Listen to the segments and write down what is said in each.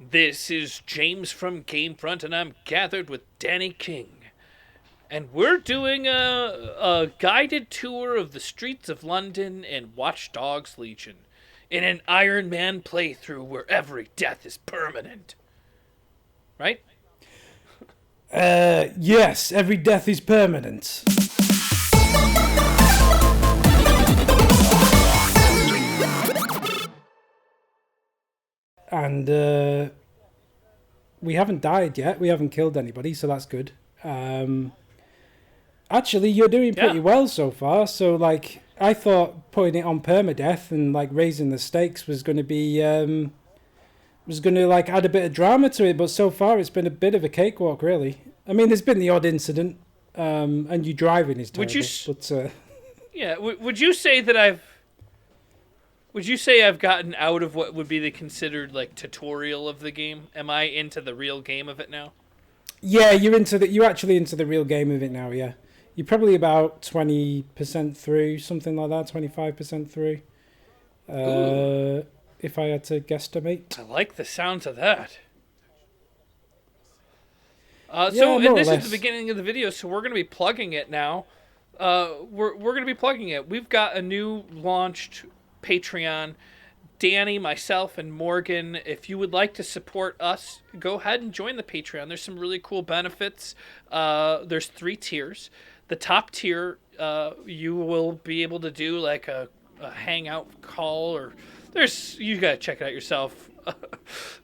This is James from GameFront, and I'm gathered with Danny King. And we're doing a guided tour of the streets of London and Watch Dogs Legion in an Iron Man playthrough where every death is permanent. Right? Yes, every death is permanent. And we haven't died yet. We haven't killed anybody, so that's good. Actually, you're doing pretty well so far. So, like, I thought putting it on permadeath and like raising the stakes was going to be like add a bit of drama to it. But so far, it's been a bit of a cakewalk, really. I mean, there's been the odd incident, and you driving is terrible. Would you say that Would you say I've gotten out of what would be the considered like tutorial of the game? Am I into the real game of it now? Yeah, you're actually into the real game of it now. Yeah, you're probably about 20% through, something like that, 25% through. If I had to guesstimate. I like the sounds of that. This is the beginning of the video, so we're going to be plugging it now. We're going to be plugging it. We've got a new launched Patreon. Danny, myself, and Morgan, if you would like to support us, go ahead and join the Patreon. There's some really cool benefits. There's 3 tiers. The top tier, you will be able to do like a hangout call, or you gotta check it out yourself.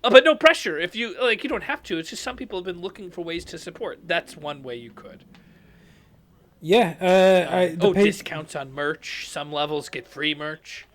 But no pressure. If you like, you don't have to. It's just some people have been looking for ways to support. That's one way you could. Yeah. Discounts on merch. Some levels get free merch.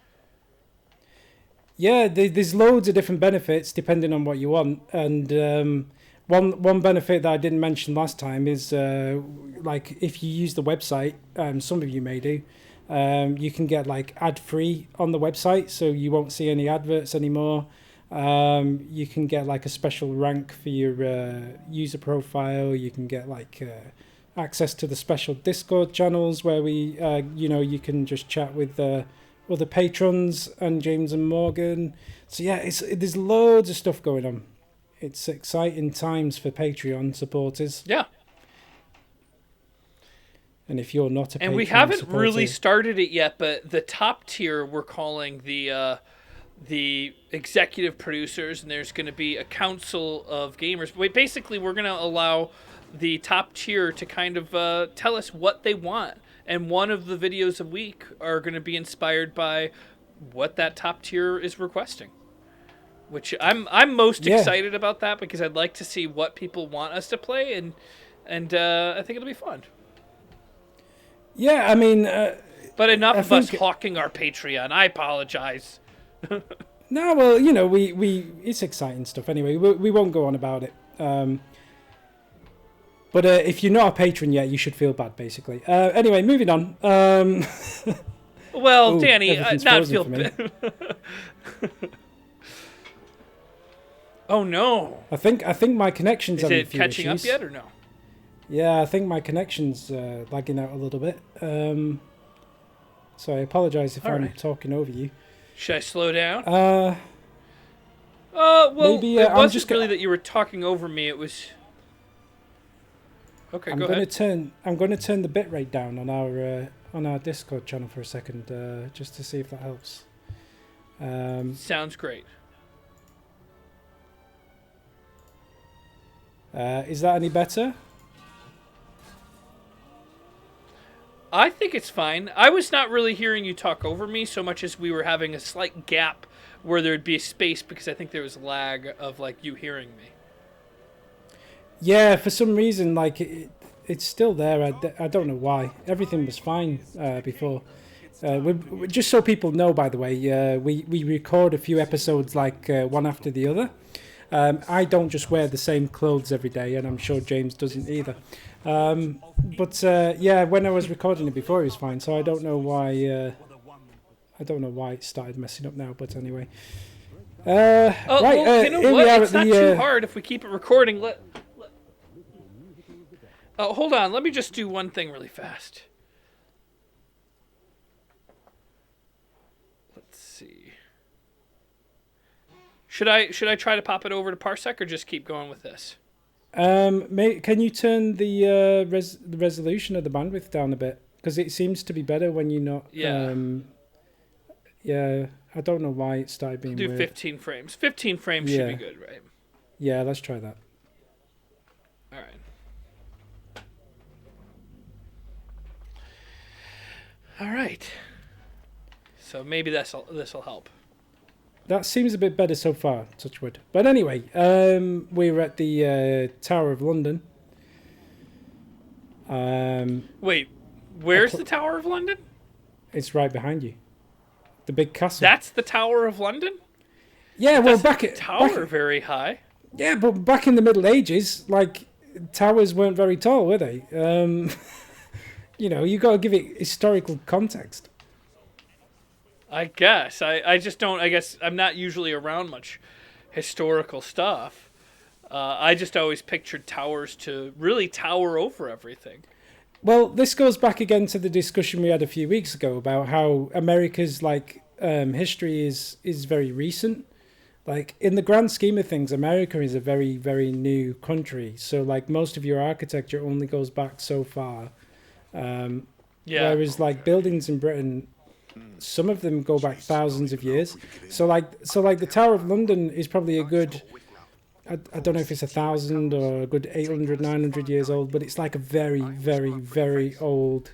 Yeah, there's loads of different benefits depending on what you want. And one benefit that I didn't mention last time is like if you use the website, some of you may do, you can get like ad-free on the website, so you won't see any adverts anymore. You can get like a special rank for your user profile. You can get like access to the special Discord channels where you can just chat with other patrons and James and Morgan. So yeah, there's loads of stuff going on. It's exciting times for Patreon supporters. Yeah. And if you're not a Patreon and we haven't supporter, really started it yet, but the top tier we're calling the executive producers, and there's going to be a council of gamers. Basically, we're going to allow the top tier to kind of tell us what they want. And one of the videos a week are going to be inspired by what that top tier is requesting. Which I'm most excited about that, because I'd like to see what people want us to play, and I think it'll be fun. Yeah, I mean... but enough of us hawking our Patreon. I apologize. No, well, we it's exciting stuff anyway. We won't go on about it. But if you're not a patron yet, you should feel bad, basically. Anyway, moving on. Well, Danny, not feel bad. Oh no! I think my connection's having a few catching issues. up yet or no? Yeah, I think my connection's lagging out a little bit. So I apologise if I'm talking over you. Should I slow down? Well, maybe, it wasn't really that you were talking over me. It was. Okay, go ahead. I'm going to turn the bitrate down on our Discord channel for a second, just to see if that helps. Sounds great. Is that any better? I think it's fine. I was not really hearing you talk over me so much as we were having a slight gap where there'd be a space, because I think there was lag of like you hearing me. Yeah, for some reason, like it's still there. I don't know why. Everything was fine before. Just so people know, by the way, we record a few episodes like one after the other. I don't just wear the same clothes every day, and I'm sure James doesn't either. But when I was recording it before, it was fine. So I don't know why. I don't know why it started messing up now. But anyway. Right. Well, you know what? It's not too hard if we keep it recording. Hold on. Let me just do one thing really fast. Let's see. Should I try to pop it over to Parsec or just keep going with this? Can you turn the the resolution of the bandwidth down a bit? Because it seems to be better when you're not. Yeah. Yeah, I don't know why it started being Do weird. 15 frames. 15 frames should be good, right? Yeah, let's try that. All right. All right. So maybe this'll help. That seems a bit better so far, touch wood. But anyway, we're at the Tower of London. Wait, where's the Tower of London? It's right behind you. The big castle. That's the Tower of London? Yeah, well, very high. Yeah, but back in the Middle Ages, like, towers weren't very tall, were they? You know, you got to give it historical context. I guess. I just don't. I guess I'm not usually around much historical stuff. I just always pictured towers to really tower over everything. Well, this goes back again to the discussion we had a few weeks ago about how America's history is very recent. Like, in the grand scheme of things, America is a very, very new country. So, like, most of your architecture only goes back so far. Whereas, like, buildings in Britain, some of them go back thousands of years. So the Tower of London is probably a good, I don't know if it's 1,000 or a good 800, 900 years old, but it's like a very, very, very old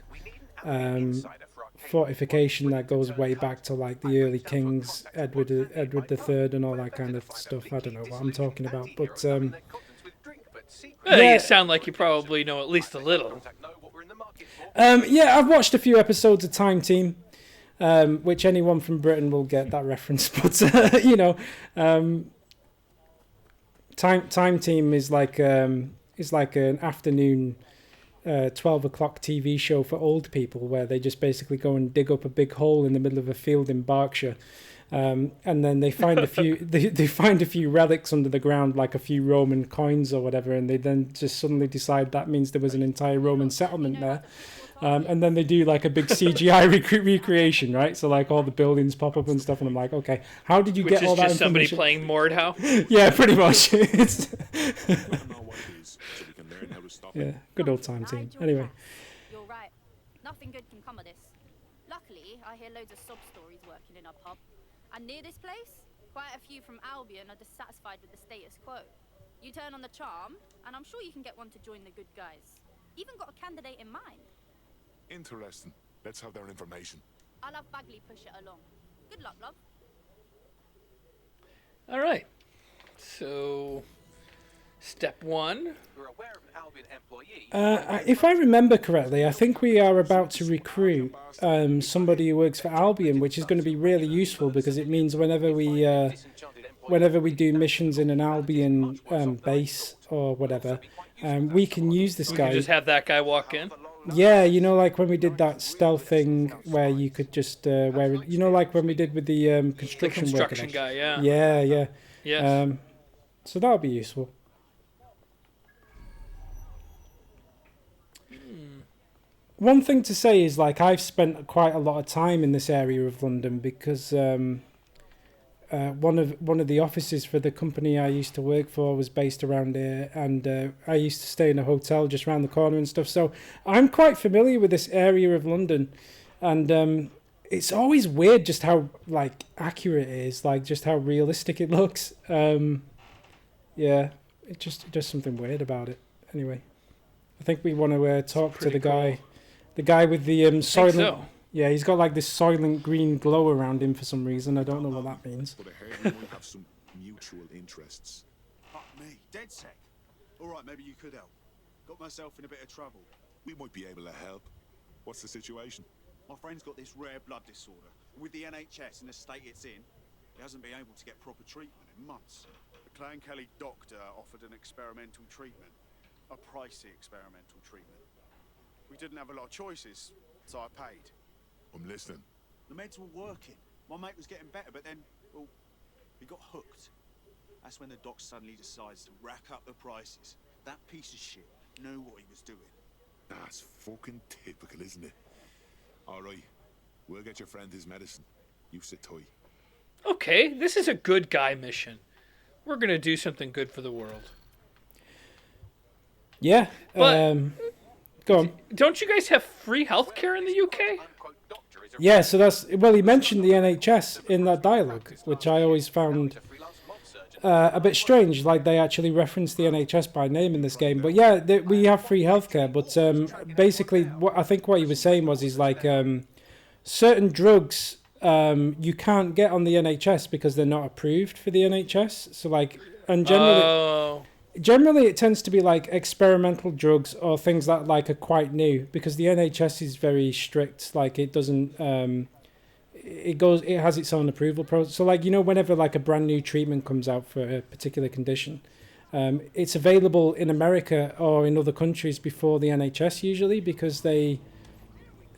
fortification that goes way back to like the early kings, Edward III and all that kind of stuff. I don't know what I'm talking about, but you sound like you probably know at least a little. Yeah, I've watched a few episodes of Time Team, which anyone from Britain will get that reference, but you know, Time Team is like an afternoon 12 o'clock TV show for old people where they just basically go and dig up a big hole in the middle of a field in Berkshire, and then they find a few they find a few relics under the ground, like a few Roman coins or whatever, and they then just suddenly decide that means there was an entire Roman settlement there. And then they do like a big CGI recreation, right? So like all the buildings pop up and stuff, and I'm like, okay, how did you get all that information? Which is just somebody playing Mordhau? Yeah, pretty much. It's yeah, good old Time Team. Anyway. You're right. Nothing good can come of this. Luckily, I hear loads of sob stories working in our pub. And near this place, quite a few from Albion are dissatisfied with the status quo. You turn on the charm, and I'm sure you can get one to join the good guys. Even got a candidate in mind. Interesting. Let's have their information. I'll have Bagley push it along. Good luck, love. All right. So, step one. If I remember correctly, I think we are about to recruit somebody who works for Albion, which is going to be really useful because it means whenever we do missions in an Albion base or whatever, we can use this guy. We can just have that guy walk in. Yeah, you know, like when we did that stealth thing where you could just you know, like when we did with the construction guy. Yeah. Yes. So that'll be useful. One thing to say is, like, I've spent quite a lot of time in this area of London because one of the offices for the company I used to work for was based around here, and I used to stay in a hotel just around the corner and stuff. So I'm quite familiar with this area of London, and it's always weird just how like accurate it is, like just how realistic it looks. Yeah, it just does something weird about it. Anyway, I think we want to talk to the guy. Cool. The guy with the soylent... So. Yeah, he's got like this soylent green glow around him for some reason. I don't know what that means. But I heard we have some mutual interests. Fuck me, dead sec. All right, maybe you could help. Got myself in a bit of trouble. We might be able to help. What's the situation? My friend's got this rare blood disorder. With the NHS and the state it's in, he hasn't been able to get proper treatment in months. The Clan Kelly doctor offered an experimental treatment. A pricey experimental treatment. We didn't have a lot of choices, so I paid. I'm listening. The meds were working. My mate was getting better, but then, well, he got hooked. That's when the doc suddenly decides to rack up the prices. That piece of shit knew what he was doing. That's fucking typical, isn't it? All right, we'll get your friend his medicine. You sit tight. Okay, this is a good guy mission. we're gonna do something good for the world. Yeah. But go on. don't you guys have free healthcare in the UK? Yeah, so he mentioned the NHS in that dialogue, which I always found a bit strange. Like, they actually referenced the NHS by name in this game. But yeah, we have free healthcare. But basically, what he was saying was, certain drugs you can't get on the NHS because they're not approved for the NHS. So and generally it tends to be like experimental drugs or things that are quite new, because the NHS is very strict. Like, it doesn't it has its own approval process. So whenever a brand new treatment comes out for a particular condition, it's available in America or in other countries before the NHS usually, because they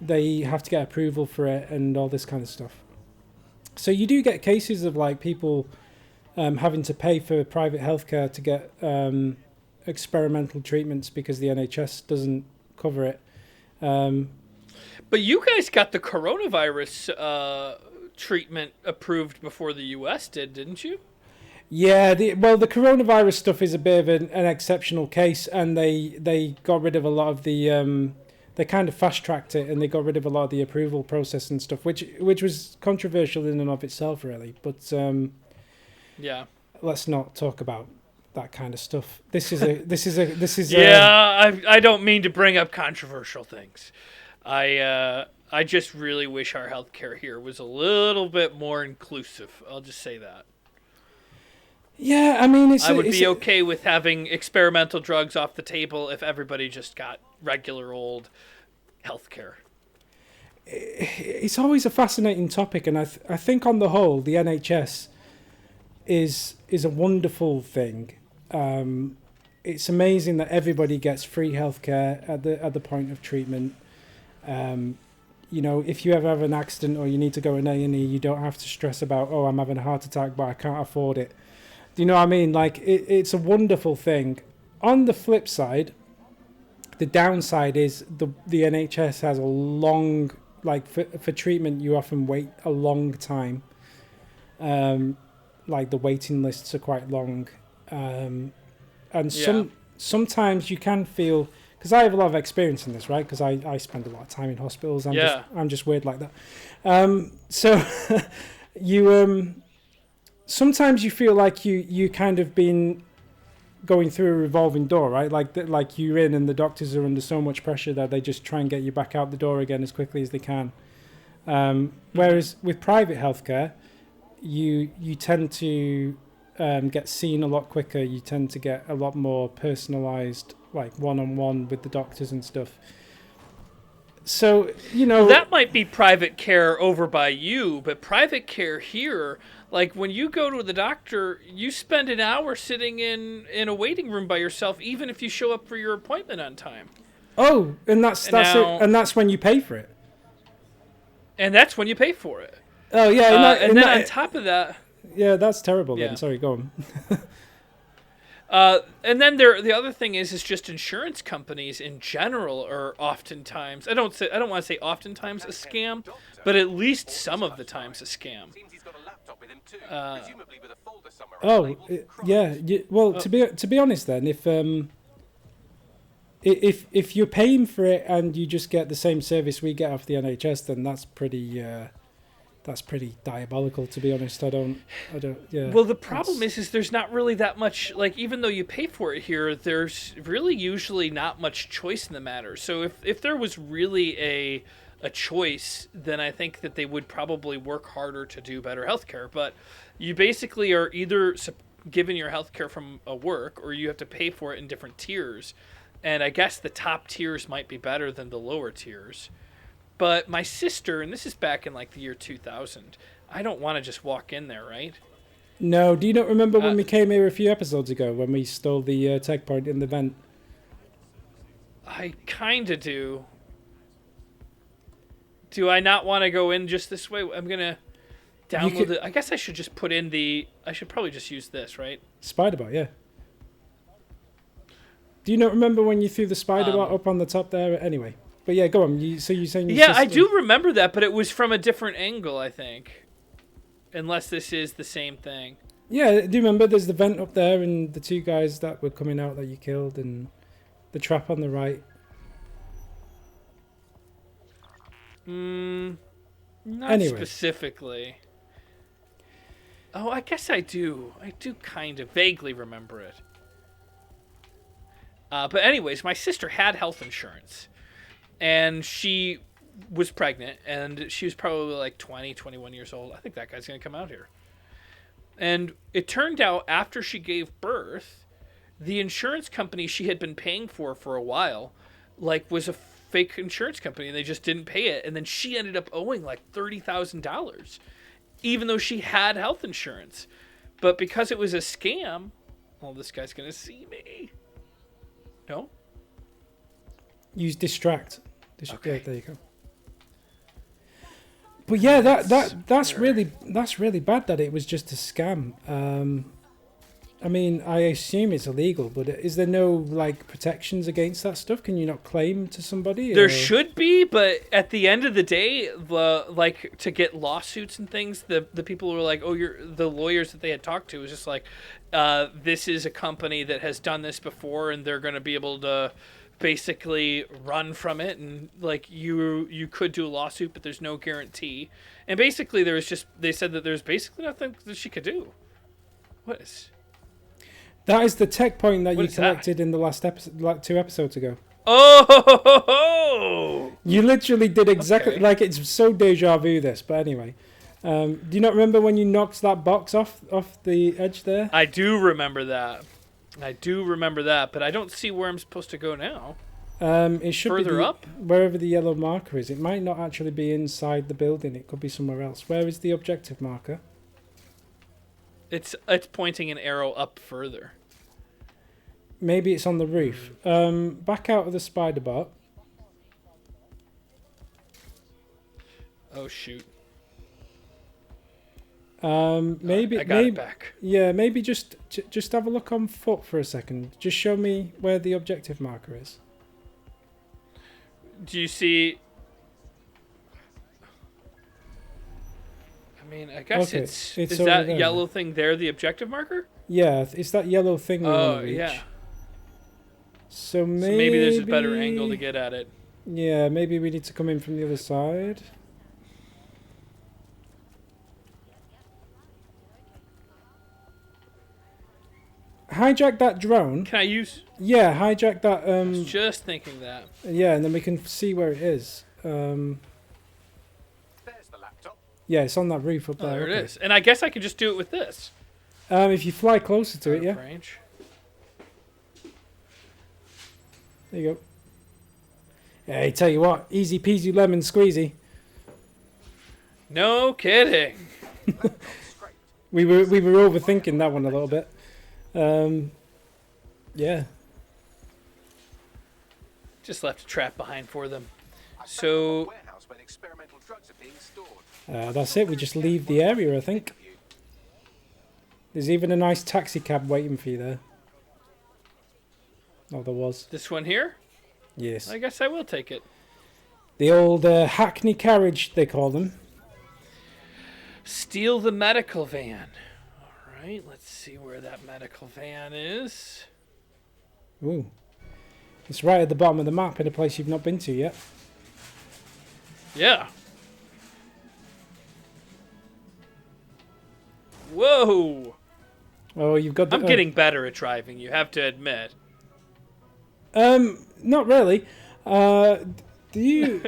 have to get approval for it and all this kind of stuff. So you do get cases of people having to pay for private healthcare to get experimental treatments because the NHS doesn't cover it. But you guys got the coronavirus treatment approved before the US did, didn't you? Yeah, the coronavirus stuff is a bit of an exceptional case, and they got rid of a lot of the... they kind of fast-tracked it, and they got rid of a lot of the approval process and stuff, which was controversial in and of itself, really. But yeah, let's not talk about that kind of stuff. This is yeah, I don't mean to bring up controversial things. I just really wish our healthcare here was a little bit more inclusive. I'll just say that. Yeah, I mean, I would be okay with having experimental drugs off the table if everybody just got regular old healthcare. It's always a fascinating topic, and I think on the whole, the NHS is a wonderful thing. It's amazing that everybody gets free healthcare at the point of treatment. If you ever have an accident or you need to go in A&E, you don't have to stress about, I'm having a heart attack, but I can't afford it. Do you know what I mean? It's a wonderful thing. On the flip side, the downside is the NHS has a long, for treatment, you often wait a long time. The waiting lists are quite long. And sometimes you can feel, because I have a lot of experience in this, right? Because I spend a lot of time in hospitals. I'm just weird like that. So you sometimes you feel like you kind of been going through a revolving door, right? Like you're in, and the doctors are under so much pressure that they just try and get you back out the door again as quickly as they can. Whereas with private healthcare, you tend to get seen a lot quicker. You tend to get a lot more personalized, one-on-one with the doctors and stuff. So, that might be private care over by you, but private care here, when you go to the doctor, you spend an hour sitting in a waiting room by yourself, even if you show up for your appointment on time. Oh, and that's when you pay for it. And that's when you pay for it. Oh, yeah. And then on top of that... Yeah, that's terrible then. Sorry, go on. And then the other thing is just insurance companies in general are oftentimes, I don't want to say oftentimes a scam, but at least some of the times a scam. To be honest, then, if you're paying for it and you just get the same service we get off the NHS, then that's pretty diabolical, to be honest. I don't. Yeah. Well, the problem is there's not really that much. Even though you pay for it here, there's really usually not much choice in the matter. So if there was really a choice, then I think that they would probably work harder to do better healthcare. But you basically are either given your healthcare from a work, or you have to pay for it in different tiers. And I guess the top tiers might be better than the lower tiers. But my sister, and this is back in the year 2000, I don't want to just walk in there, right? No, do you not remember when we came here a few episodes ago when we stole the tech point in the vent? I kind of do. Do I not want to go in just this way? I'm going to download it. I guess I should just put in I should probably just use this, right? Spiderbot, yeah. Do you not remember when you threw the Spiderbot up on the top there? Anyway. But yeah, go on. You're saying... Yeah, I do remember that, but it was from a different angle, I think. Unless this is the same thing. Yeah, do you remember there's the vent up there and the two guys that were coming out that you killed and the trap on the right? Not Anyway. specifically. Oh, I guess I do. I do kind of vaguely remember it. But anyways, my sister had health insurance. And she was pregnant. And she was probably like 20, 21 years old. I think that guy's going to come out here. And it turned out after she gave birth, the insurance company she had been paying for a while, like, was a fake insurance company, and they just didn't pay it. And then she ended up owing like $30,000, even though she had health insurance. But because it was a scam, well, this guy's gonna see me. No? Use distract. Okay. Yeah, there you go. But yeah, that's really bad that it was just a scam. I mean, I assume it's illegal, but is there no like protections against that stuff? Can you not claim to somebody? There should be, but at the end of the day, like to get lawsuits and things, the people were like, the lawyers that they had talked to was just like, this is a company that has done this before, and they're going to be able to basically run from it, and like you could do a lawsuit, but there's no guarantee. And basically, they said that there's basically nothing that she could do. What is? That is the tech point that you collected in the last episode, like 2 episodes ago. Oh! You literally did exactly like it's so deja vu. This, but anyway, do you not remember when you knocked that box off the edge there? I do remember that. But I don't see where I'm supposed to go now. It should further be up, wherever the yellow marker is. It might not actually be inside the building. It could be somewhere else. Where is the objective marker? It's pointing an arrow up further. Maybe it's on the roof. Back out of the spider bot. Oh shoot. Maybe I got it back. Yeah, maybe just have a look on foot for a second. Just show me where the objective marker is. Do you see? I mean, I guess Okay, is over that there. yellow thing there the objective marker? Yeah, it's that yellow thing we want to reach. Yeah. So Maybe there's a better angle to get at it. Yeah, maybe we need to come in from the other side. Hijack that drone. Can I use? Yeah, hijack that. I was just thinking that. Yeah, and then we can see where it is. There's the laptop. Yeah, it's on that roof up there. There it is. And I guess I could just do it with this. If you fly closer to it, yeah. Range. There you go. Hey, tell you what, easy peasy lemon squeezy. No kidding. We were overthinking that one a little bit. Yeah. Just left a trap behind for them. So that's it. We just leave the area, I think. There's even a nice taxi cab waiting for you there. Oh, there was. This one here? Yes. I guess I will take it. The old Hackney carriage, they call them. Steal the medical van. All right, let's see where that medical van is. Ooh. It's right at the bottom of the map in a place you've not been to yet. Yeah. Whoa. Oh, you've got the... I'm getting better at driving, you have to admit. Not really. Do you...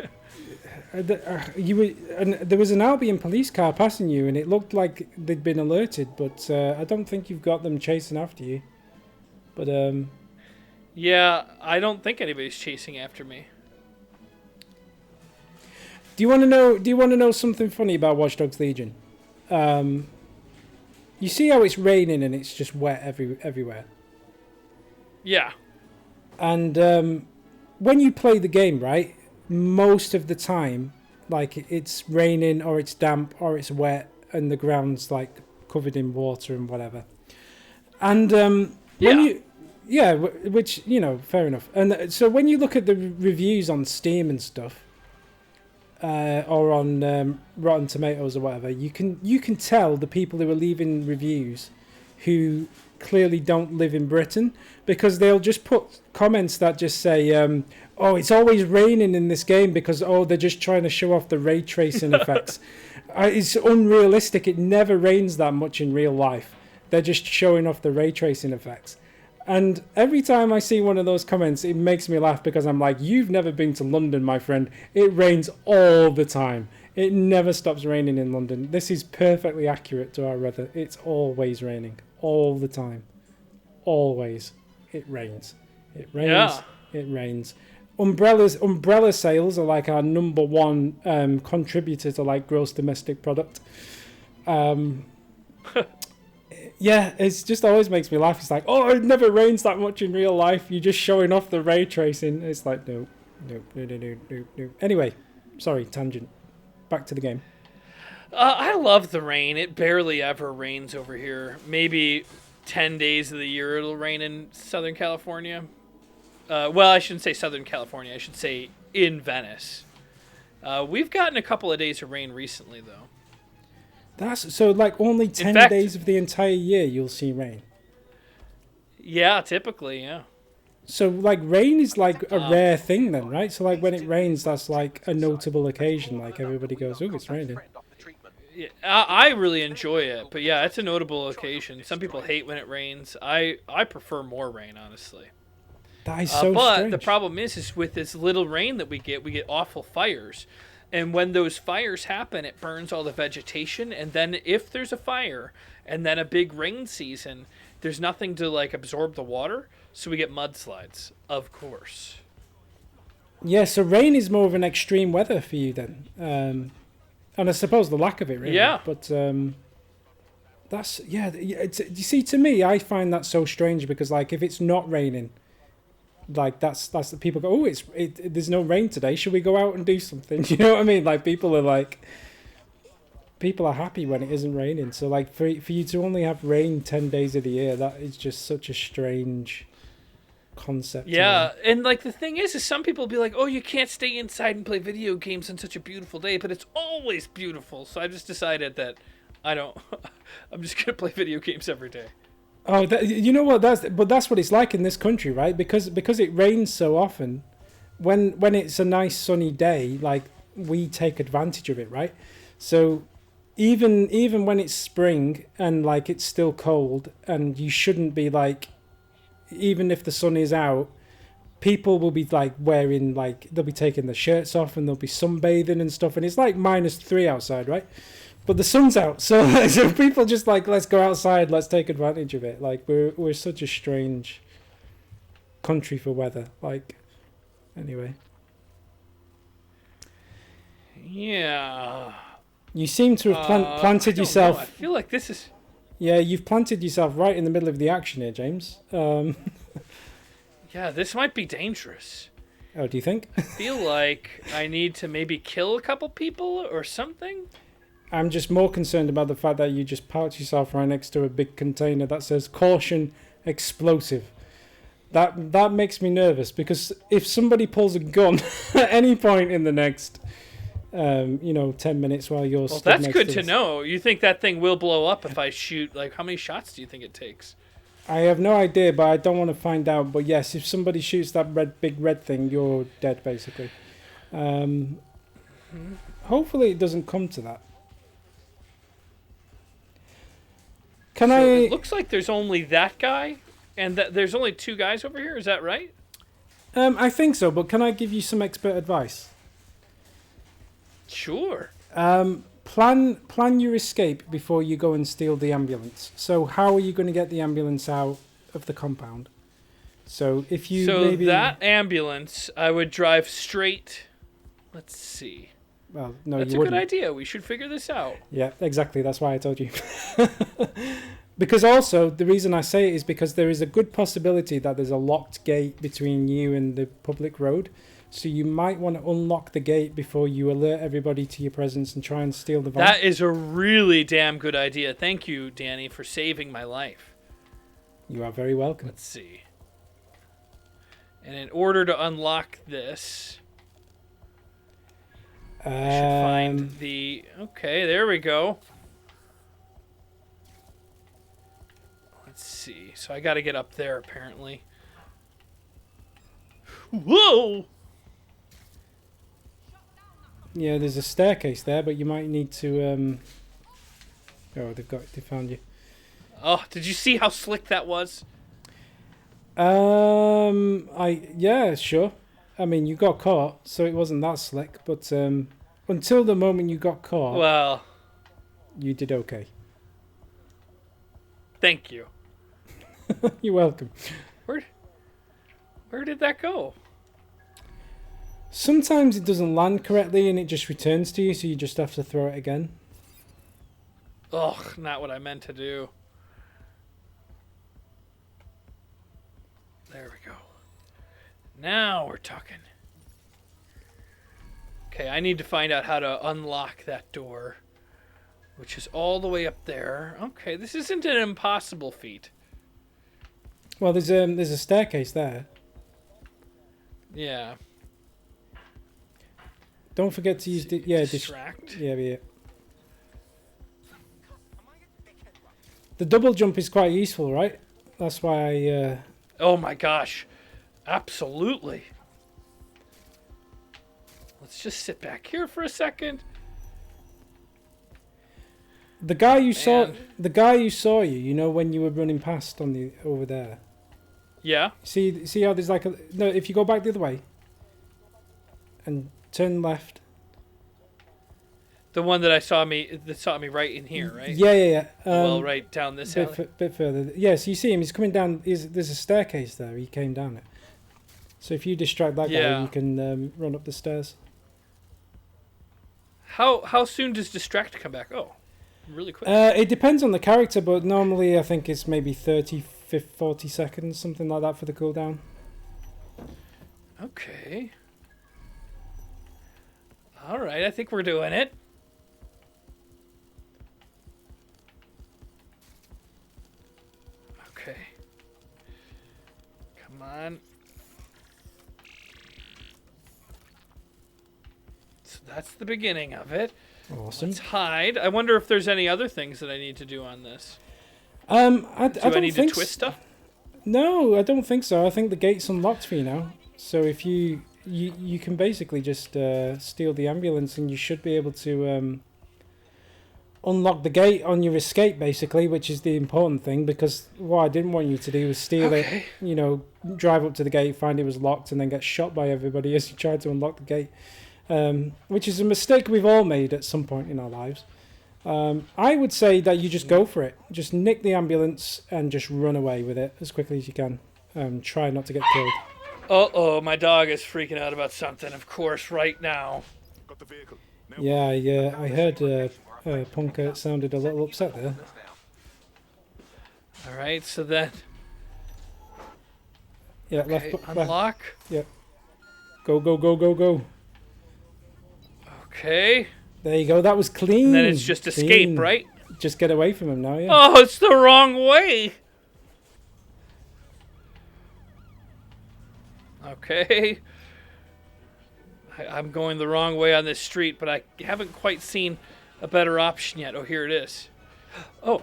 you were, and there was an Albion police car passing you, and it looked like they'd been alerted, but I don't think you've got them chasing after you. But yeah, I don't think anybody's chasing after me. Do you want to know? Do you want to know something funny about Watch Dogs Legion? You see how it's raining and it's just wet everywhere. Yeah. And when you play the game, right? Most of the time, like it's raining or it's damp or it's wet and the ground's like covered in water and whatever. And which, you know, fair enough. And so when you look at the reviews on Steam and stuff, or on Rotten Tomatoes or whatever, you can tell the people who are leaving reviews who clearly don't live in Britain, because they'll just put comments that just say, oh, it's always raining in this game because, oh, they're just trying to show off the ray tracing effects. It's unrealistic. It never rains that much in real life. They're just showing off the ray tracing effects. And every time I see one of those comments, it makes me laugh, because I'm like, you've never been to London, my friend. It rains all the time. It never stops raining in London. This is perfectly accurate to our weather. It's always raining. All the time. Always. It rains. It rains. Yeah. It rains. Umbrella sales are like our number one contributor to like gross domestic product. Yeah, it's just always makes me laugh. It's like, oh, it never rains that much in real life. You're just showing off the ray tracing. It's like, no. Anyway, sorry, tangent. Back to the game. I love the rain. It barely ever rains over here. Maybe 10 days of the year it'll rain in Southern California. Well, I shouldn't say Southern California. I should say in Venice. We've gotten a couple of days of rain recently, though. That's so like only 10 days of the entire year you'll see rain. Yeah, typically, yeah. So like rain is like a rare thing then, right? So like when it rains, that's like a notable occasion. Like everybody goes, oh, it's raining. Yeah, I really enjoy it, but yeah, it's a notable occasion. Some people hate when it rains. I prefer more rain, honestly. That is so but strange. The problem is with this little rain that we get awful fires. And when those fires happen, it burns all the vegetation. And then if there's a fire and then a big rain season, there's nothing to like absorb the water. So we get mudslides, of course. Yeah, so rain is more of an extreme weather for you then. And I suppose the lack of it, really. Yeah. But that's, yeah, you see, to me, I find that so strange, because like if it's not raining, like that's the people go, oh, there's no rain today, should we go out and do something? You know what I mean? Like people are happy when it isn't raining. So like for you to only have rain 10 days of the year, that is just such a strange concept. Yeah, and like the thing is some people be like, oh, you can't stay inside and play video games on such a beautiful day, but it's always beautiful. So I just decided that I'm just gonna play video games every day. Oh, you know what? That's what it's like in this country, right? Because it rains so often. When it's a nice sunny day, like we take advantage of it, right? So even when it's spring and like it's still cold, and you shouldn't be like, even if the sun is out, people will be like wearing, like they'll be taking their shirts off and they'll be sunbathing and stuff, and it's like -3 outside, right? But the sun's out, so people just like, let's go outside, let's take advantage of it. Like we're such a strange country for weather. Like, anyway. Yeah. You seem to have planted yourself. I feel like this is. Yeah, you've planted yourself right in the middle of the action here, James. Yeah, this might be dangerous. Oh, do you think? I feel like I need to maybe kill a couple people or something. I'm just more concerned about the fact that you just parked yourself right next to a big container that says "Caution, Explosive." That makes me nervous, because if somebody pulls a gun at any point in the next, 10 minutes while you're stood that's next good to to this. know. You think that thing will blow up if I shoot? Like, how many shots do you think it takes? I have no idea, but I don't want to find out. But yes, if somebody shoots that big red thing, you're dead, basically. Hopefully it doesn't come to that. It looks like there's only that guy, and there's only 2 guys over here. Is that right? I think so, but can I give you some expert advice? Sure. Plan your escape before you go and steal the ambulance. So how are you going to get the ambulance out of the compound? So if you that ambulance, I would drive straight. Let's see. Well, no, that's you a wouldn't. good idea. We should figure this out. Yeah, exactly. That's why I told you. Because also, the reason I say it is because there is a good possibility that there's a locked gate between you and the public road. So you might want to unlock the gate before you alert everybody to your presence and try and steal the van. That is a really damn good idea. Thank you, Danny, for saving my life. You are very welcome. Let's see. And in order to unlock this, I should find the... Okay, there we go. Let's see. So I got to get up there, apparently. Whoa! Yeah, there's a staircase there, but you might need to. Oh, they found you. Oh, did you see how slick that was? Yeah, sure. I mean, you got caught, so it wasn't that slick. But until the moment you got caught, Well, you did okay. thank you. You're welcome. Where did that go? Sometimes it doesn't land correctly and it just returns to you, so you just have to throw it again. Ugh, not what I meant to do. There we go. Now we're talking. Okay, I need to find out how to unlock that door, which is all the way up there. Okay, this isn't an impossible feat. Well, there's a staircase there. Yeah. Don't forget to use distract. Yeah. The double jump is quite useful, right? That's why I. Oh my gosh, absolutely. Let's just sit back here for a second. The guy you saw you. You know when you were running past on the over there. Yeah. See how there's like a no. If you go back the other way. And turn left. The one that saw me right in here, right? Yeah. Well, right down this alley. Bit further. Yeah, so you see him. He's coming down. There's a staircase there. He came down it. So if you distract that guy, you can run up the stairs. How soon does distract come back? Oh, really quick. It depends on the character, but normally I think it's maybe 30, 50, 40 seconds, something like that for the cooldown. Okay. All right, I think we're doing it. Okay. Come on. So that's the beginning of it. Awesome. Let's hide. I wonder if there's any other things that I need to do on this. I do I need to twist stuff? No, I don't think so. I think the gate's unlocked for you now. So if you can basically just steal the ambulance and you should be able to unlock the gate on your escape, basically, which is the important thing, because what I didn't want you to do was steal it, drive up to the gate, find it was locked, and then get shot by everybody as you tried to unlock the gate, which is a mistake we've all made at some point in our lives. I would say that you just go for it. Just nick the ambulance and just run away with it as quickly as you can. Try not to get killed. Uh-oh, my dog is freaking out about something, of course, right now. Got the vehicle. Yeah, I heard Punker sounded a little upset there. All right, so then... Yeah, okay, left. Unlock. Yep. Go. Okay. There you go. That was clean. And then it's just escape, right? Just get away from him now, yeah. Oh, it's the wrong way. Okay. I'm going the wrong way on this street, but I haven't quite seen a better option yet. Oh, here it is. Oh.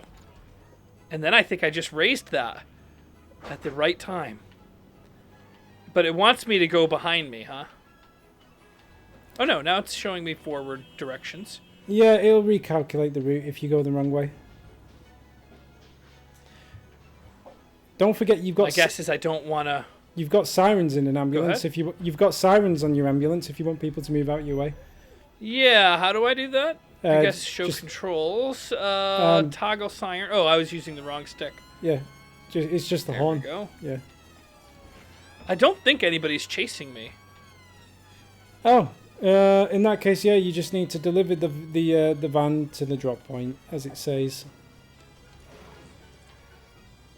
And then I think I just raised that at the right time. But it wants me to go behind me, huh? Oh, no. Now it's showing me forward directions. Yeah, it'll recalculate the route if you go the wrong way. Don't forget you've got... My guess is I don't want to... You've got sirens in an ambulance. If you've got sirens on your ambulance if you want people to move out your way. Yeah, how do I do that? I guess show controls. Toggle siren. Oh, I was using the wrong stick. Yeah, it's just the horn. There we go. Yeah. I don't think anybody's chasing me. Oh, in that case, yeah, you just need to deliver the van to the drop point, as it says.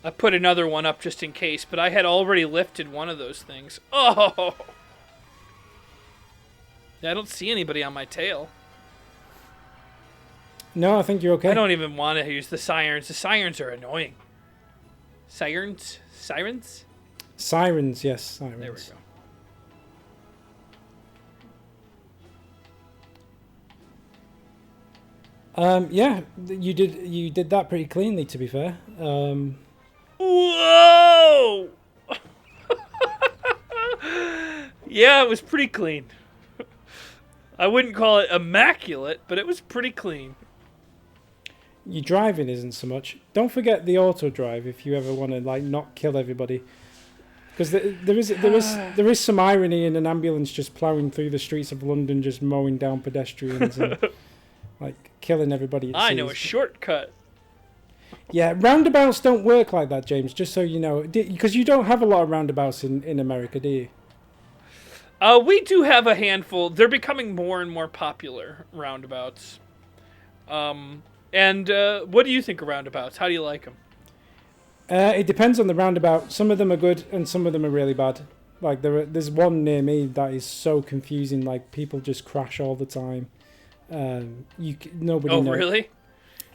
I put another one up just in case, but I had already lifted one of those things. Oh! I don't see anybody on my tail. No, I think you're okay. I don't even want to use the sirens. The sirens are annoying. Sirens? Sirens? Sirens, yes, sirens. There we go. Yeah, you did that pretty cleanly, to be fair. Whoa! Yeah, it was pretty clean. I wouldn't call it immaculate, but it was pretty clean. Your driving isn't so much. Don't forget the auto drive if you ever want to like not kill everybody, because there is some irony in an ambulance just ploughing through the streets of London, just mowing down pedestrians and like killing everybody. I know a shortcut. Yeah, roundabouts don't work like that, James. Just so you know, because you don't have a lot of roundabouts in America, do you? We do have a handful. They're becoming more and more popular, roundabouts. And what do you think of roundabouts? How do you like them? It depends on the roundabout. Some of them are good and some of them are really bad. Like there's one near me that is so confusing. Like people just crash all the time. Nobody. Oh, knows. Really?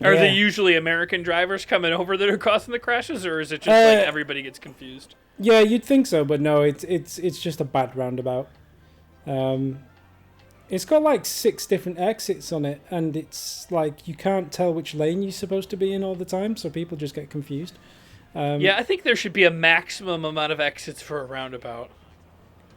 Are Yeah. they usually American drivers coming over that are causing the crashes, or is it just like everybody gets confused? Yeah, you'd think so, but no, it's just a bad roundabout. It's got like 6 different exits on it, and it's like you can't tell which lane you're supposed to be in all the time, so people just get confused. Yeah, I think there should be a maximum amount of exits for a roundabout.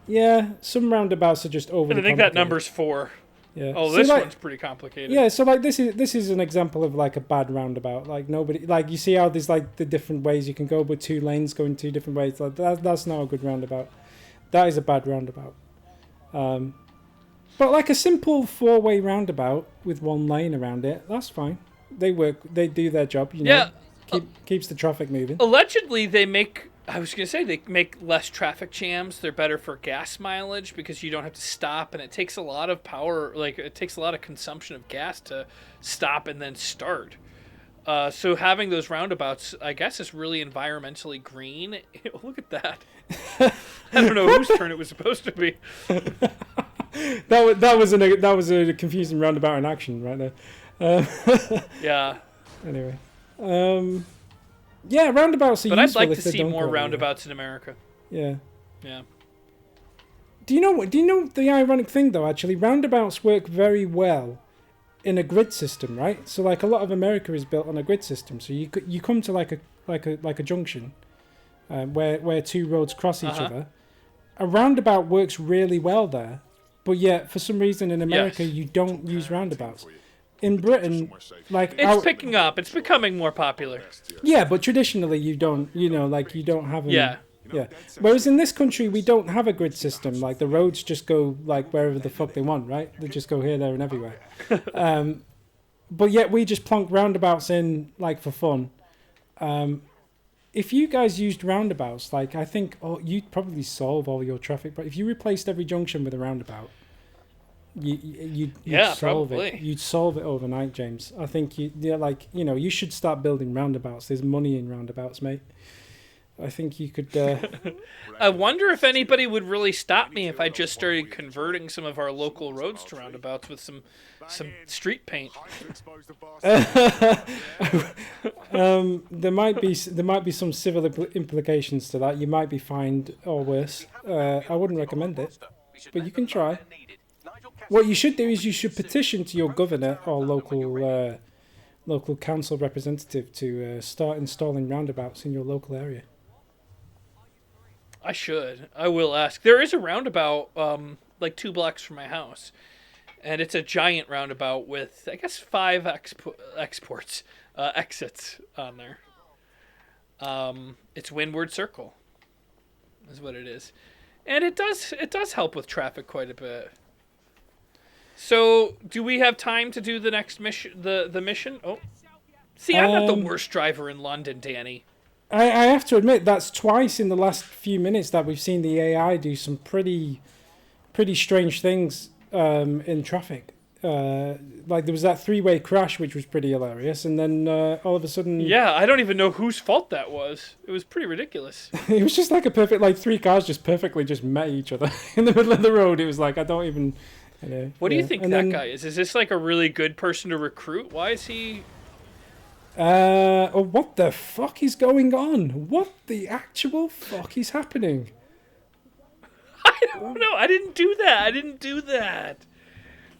Yeah, some roundabouts are just over. And I think that number's 4. Yeah. Oh, So, this like, one's pretty complicated. Yeah, so like this is an example of like a bad roundabout. Like nobody, like you see how there's like the different ways you can go with 2 lanes going 2 different ways. Like that's not a good roundabout. That is a bad roundabout. But like a simple 4-way roundabout with 1 lane around it, that's fine. They work. They do their job. You know, Yeah. keeps the traffic moving. Allegedly, they make less traffic jams. They're better for gas mileage because you don't have to stop, and it takes a lot of power. Like it takes a lot of consumption of gas to stop and then start. So having those roundabouts, I guess, is really environmentally green. Look at that. I don't know whose turn it was supposed to be. That was a confusing roundabout in action right there. Yeah. Anyway. Yeah, roundabouts are But I'd useful like if to they see don't more go roundabouts in America. everywhere. Yeah. Do you know the ironic thing though? Actually, roundabouts work very well in a grid system, right? So like a lot of America is built on a grid system. So you come to like a junction, where 2 roads cross each other. A roundabout works really well there, but yet for some reason in America you don't use roundabouts. In Britain, like It's picking up. It's becoming more popular. yeah, but traditionally you don't, you don't have them. Yeah. Yeah. Whereas in this country we don't have a grid system. Like the roads just go like wherever the fuck they want, right? They just go here, there, and everywhere. But yet we just plonk roundabouts in like for fun. If you guys used roundabouts, like I think, you'd probably solve all your traffic. But if you replaced every junction with a roundabout, you'd solve probably. it. You'd solve it overnight, James. I think you should start building roundabouts. There's money in roundabouts, mate. I think you could. I wonder if anybody would really stop me if I just started converting some of our local roads to roundabouts with some street paint. There might be some civil implications to that. You might be fined or worse. I wouldn't recommend it, but you can try. What you should do is you should petition to your governor or local council representative to start installing roundabouts in your local area. I should. I will ask. There is a roundabout like 2 blocks from my house, and it's a giant roundabout with, I guess, 5 exits on there. It's Windward Circle is what it is. And it does help with traffic quite a bit. So, do we have time to do the next mission? The mission? Oh, see, I'm not the worst driver in London, Danny. I have to admit that's twice in the last few minutes that we've seen the AI do some pretty strange things in traffic. Like there was that 3-way crash, which was pretty hilarious, and then all of a sudden, Yeah, I don't even know whose fault that was. It was pretty ridiculous. it was just like a perfect, like 3 cars just perfectly just met each other in the middle of the road. It was like I don't even. What do you think that guy is? Is this like a really good person to recruit? Why is he? What the fuck is going on? What the actual fuck is happening? I don't know. I didn't do that.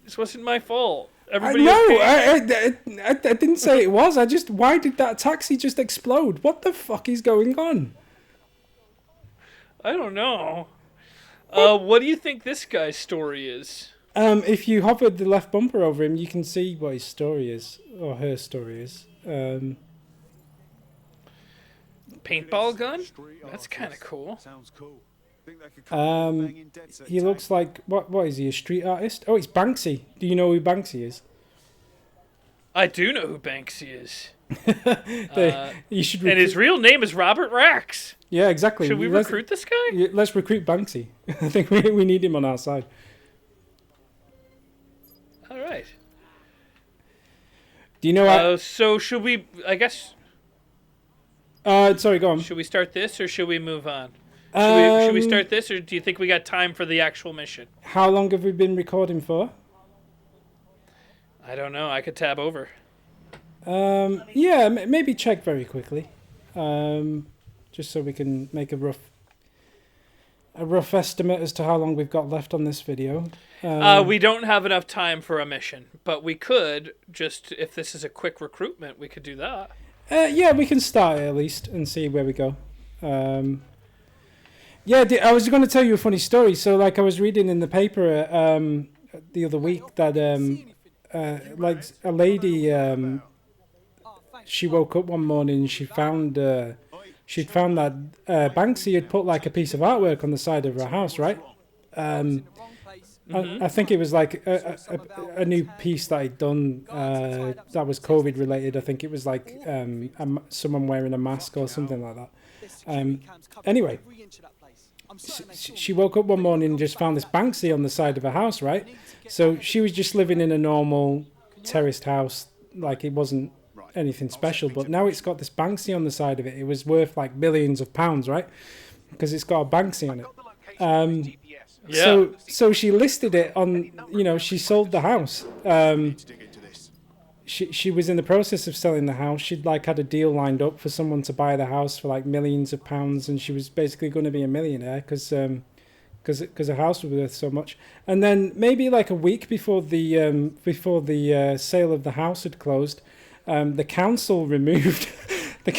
This wasn't my fault. Everybody no, okay? I didn't say it was. Why did that taxi just explode? What the fuck is going on? I don't know. What do you think this guy's story is? If you hover the left bumper over him, you can see what his story is, or her story is. Paintball gun? That's kind of cool. Sounds cool. Think they could come banging debts at He looks like what is he? A street artist? Oh, it's Banksy. Do you know who Banksy is? I do know who Banksy is. You should. And his real name is Robert Rax. Yeah, exactly. Should we recruit this guy? Let's recruit Banksy. I think we need him on our side. All right. Do you know? So should we? I guess. Sorry, go on. Should we start this or should we move on? Should we start this or do you think we got time for the actual mission? How long have we been recording for? I don't know. I could tab over. Yeah, maybe check very quickly, just so we can make a rough estimate as to how long we've got left on this video. We don't have enough time for a mission, but we could just, if this is a quick recruitment, we could do that. Yeah, we can start at least and see where we go. Yeah, I was going to tell you a funny story. So, like, I was reading in the paper the other week that like a lady, she woke up one morning and she'd found that Banksy had put like a piece of artwork on the side of her house, right? I think it was like a new piece that he'd done that was COVID related. I think it was like someone wearing a mask or something like that. Anyway, she woke up one morning and just found this Banksy on the side of her house, right? So she was just living in a normal terraced house, like it wasn't anything special, but now it's got this Banksy on the side of it. It was worth like millions of pounds, right? Because it's got a Banksy on it. Yeah. So she listed it on, she sold the house. She was in the process of selling the house. She'd like had a deal lined up for someone to buy the house for like millions of pounds, and she was basically going to be a millionaire because the house was worth so much. And then maybe like a week before the sale of the house had closed, the council removed the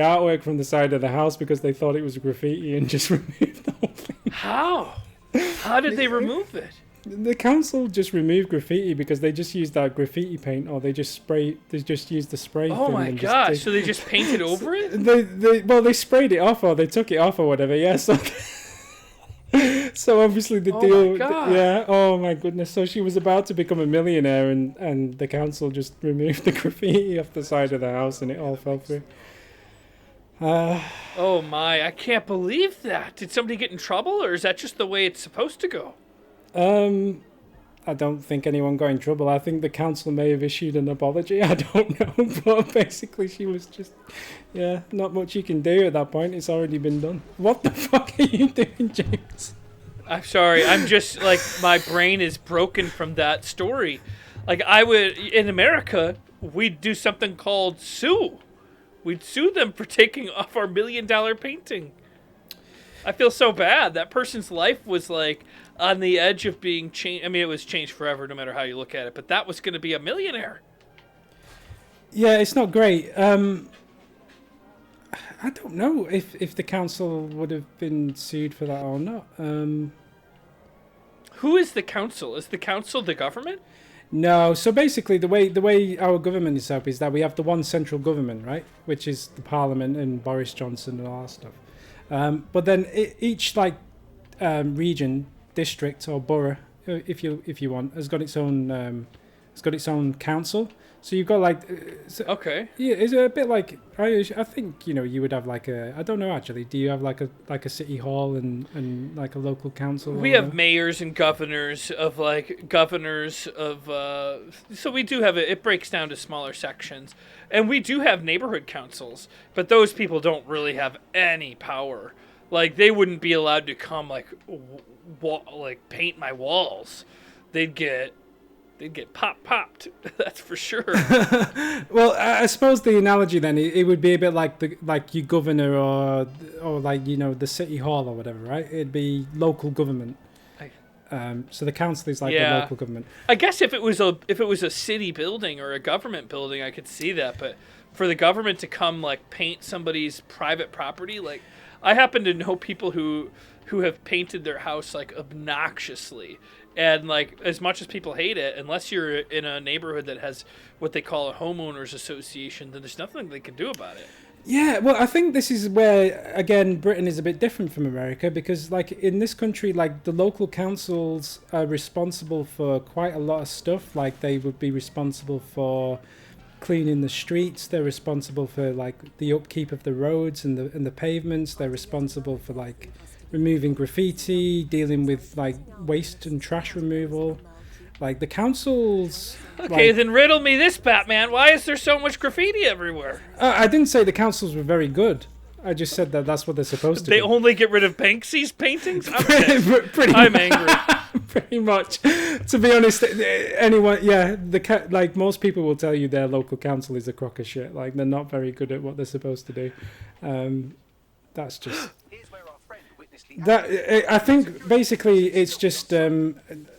artwork from the side of the house because they thought it was graffiti and just removed the whole thing. How did they remove it? The council just removed graffiti because they just used that graffiti paint, or they just used the spray. Oh my gosh! So they just painted over it? They sprayed it off, or they took it off, or whatever. Yeah. So obviously the deal. My God. Yeah. Oh my goodness. So she was about to become a millionaire, and the council just removed the graffiti off the side of the house, and it all fell through. Oh my! I can't believe that. Did somebody get in trouble, or is that just the way it's supposed to go? I don't think anyone got in trouble. I think the council may have issued an apology. I don't know, but basically she was just, not much you can do at that point. It's already been done. What the fuck are you doing, James? I'm sorry. I'm just like, my brain is broken from that story. Like in America, we'd do something called sue. We'd sue them for taking off our $1 million painting. I feel so bad. That person's life was like on the edge of being changed. I mean, it was changed forever, no matter how you look at it. But that was going to be a millionaire. Yeah, it's not great. I don't know if the council would have been sued for that or not. Who is the council? Is the council the government? No. So basically, the way our government is set up is that we have the one central government, right, which is the Parliament and Boris Johnson and all that stuff. But then each region, district or borough, if you want, has got its own council. So you've got okay. Yeah, it's a bit like I think you would have like I don't know actually. Do you have like a city hall and like a local council? We have mayors and governors of so we do have it. It breaks down to smaller sections, and we do have neighborhood councils, but those people don't really have any power. Like they wouldn't be allowed to come paint my walls. They'd get popped. That's for sure. Well, I suppose the analogy then it would be a bit like your governor or like the city hall or whatever, right? It'd be local government. So the council is like the local government. I guess if it was a city building or a government building, I could see that. But for the government to come like paint somebody's private property, like I happen to know people who have painted their house like obnoxiously. And like as much as people hate it, unless you're in a neighborhood that has what they call a homeowners association, then there's nothing they can do about it. Yeah, well, I think this is where, again, Britain is a bit different from America because, like, in this country, like, the local councils are responsible for quite a lot of stuff. Like, they would be responsible for cleaning the streets. They're responsible for, like, the upkeep of the roads and the pavements. They're responsible for, like, removing graffiti, dealing with, like, waste and trash removal. Like, the councils... Okay, like, then riddle me this, Batman. Why is there so much graffiti everywhere? I didn't say the councils were very good. I just said that that's what they're supposed to They do. only get rid of Banksy's paintings? I'm angry. Pretty much. To be honest, anyone, yeah, like, most people will tell you their local council is a crock of shit. Like, they're not very good at what they're supposed to do. That's just... That I think basically it's just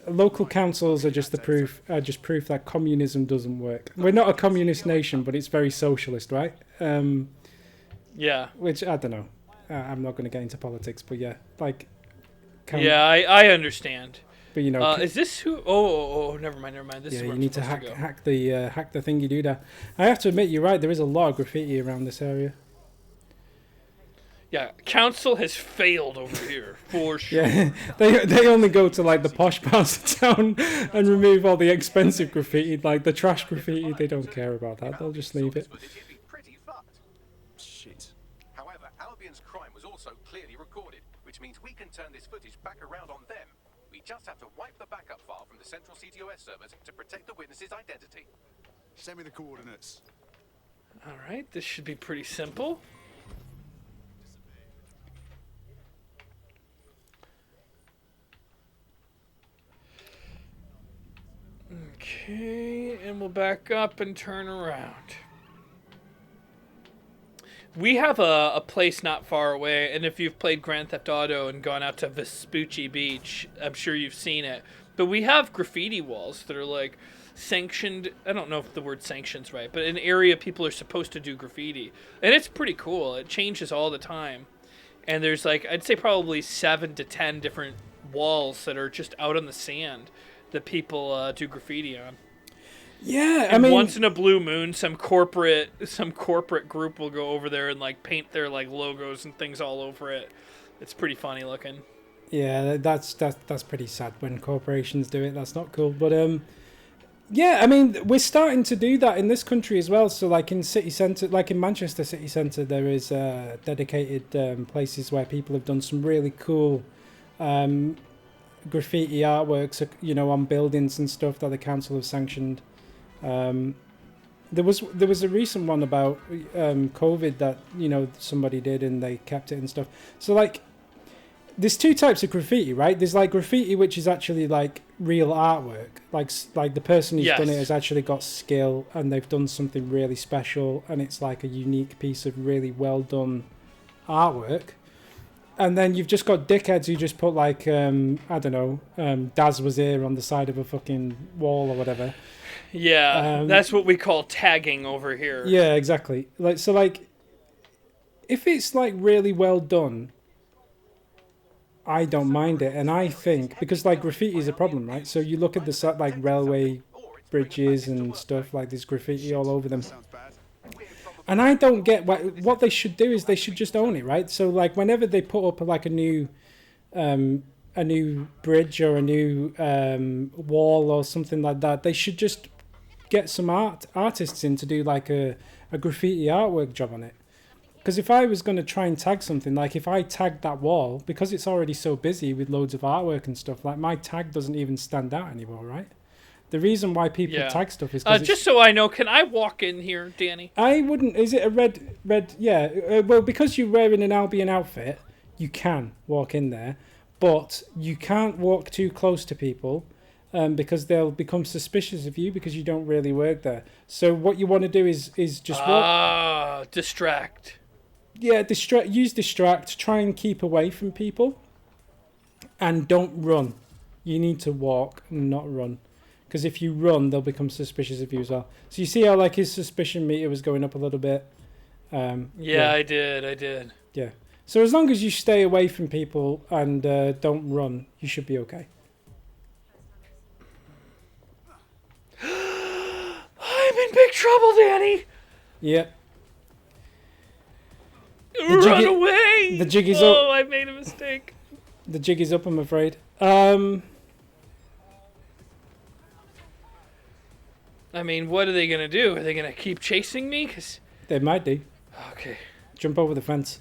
local councils are just proof that communism doesn't work. We're not a communist nation, but it's very socialist, right? Yeah. Which I don't know. I'm not going to get into politics, but yeah, like. Yeah, I understand. But you know, is this who? Oh, never mind. This is where you need to hack the thing you do there. I have to admit, you're right. There is a lot of graffiti around this area. Yeah, council has failed over here for sure. Yeah, they only go to like the posh parts of town and remove all the expensive graffiti, like the trash graffiti. They don't care about that. They'll just leave it. Shit. However, Albion's crime was also clearly recorded, which means we can turn this footage back around on them. We just have to wipe the backup file from the central CTOS servers to protect the witness's identity. Send me the coordinates. All right, this should be pretty simple. Okay, and we'll back up and turn around. We have a place not far away, and if you've played Grand Theft Auto and gone out to Vespucci Beach, I'm sure you've seen it. But we have graffiti walls that are like sanctioned. I don't know if the word sanction's right, but an area people are supposed to do graffiti. And it's pretty cool. It changes all the time. And there's like, I'd say probably 7 to 10 different walls that are just out on the sand that people do graffiti on. Yeah, and once in a blue moon, some corporate group will go over there and like paint their like logos and things all over it. It's pretty funny looking. Yeah, that's pretty sad when corporations do it. That's not cool. But yeah, I mean, we're starting to do that in this country as well. So like in city centre, like in Manchester city centre, there is dedicated places where people have done some really cool graffiti artworks, you know, on buildings and stuff that the council have sanctioned. There was a recent one about COVID that, you know, somebody did and they kept it and stuff. So like, there's two types of graffiti, right? There's like graffiti which is actually like real artwork, like the person who's done it has actually got skill and they've done something really special and it's like a unique piece of really well done artwork. And then you've just got dickheads who just put like, I don't know, Daz was here on the side of a fucking wall or whatever. Yeah, that's what we call tagging over here. Yeah, exactly. Like, so like, if it's like really well done, I don't mind it. And I think, because like graffiti is a problem, right? So you look at the like railway bridges and stuff, like there's graffiti all over them. And I don't get what they should do is they should just own it, right? So like whenever they put up like a new bridge or a new wall or something like that, they should just get some artists in to do like a graffiti artwork job on it. Because if I was going to try and tag something, like if I tagged that wall, because it's already so busy with loads of artwork and stuff, like my tag doesn't even stand out anymore, right? The reason why people tag stuff is just so I know, can I walk in here, Danny? I wouldn't. Is it a red? Yeah. Well, because you're wearing an Albion outfit, you can walk in there, but you can't walk too close to people, because they'll become suspicious of you because you don't really work there. So what you want to do is just walk. Distract. Yeah, use distract. Try and keep away from people, and don't run. You need to walk, not run. Because if you run, they'll become suspicious of you as well. So you see how like his suspicion meter was going up a little bit? Yeah, I did. Yeah. So as long as you stay away from people and don't run, you should be okay. I'm in big trouble, Danny. Yeah. Run away! The jig is up. Oh, I made a mistake. The jig is up, I'm afraid. I mean, what are they gonna do? Are they gonna keep chasing me? 'Cause They might do. okay. Jump over the fence.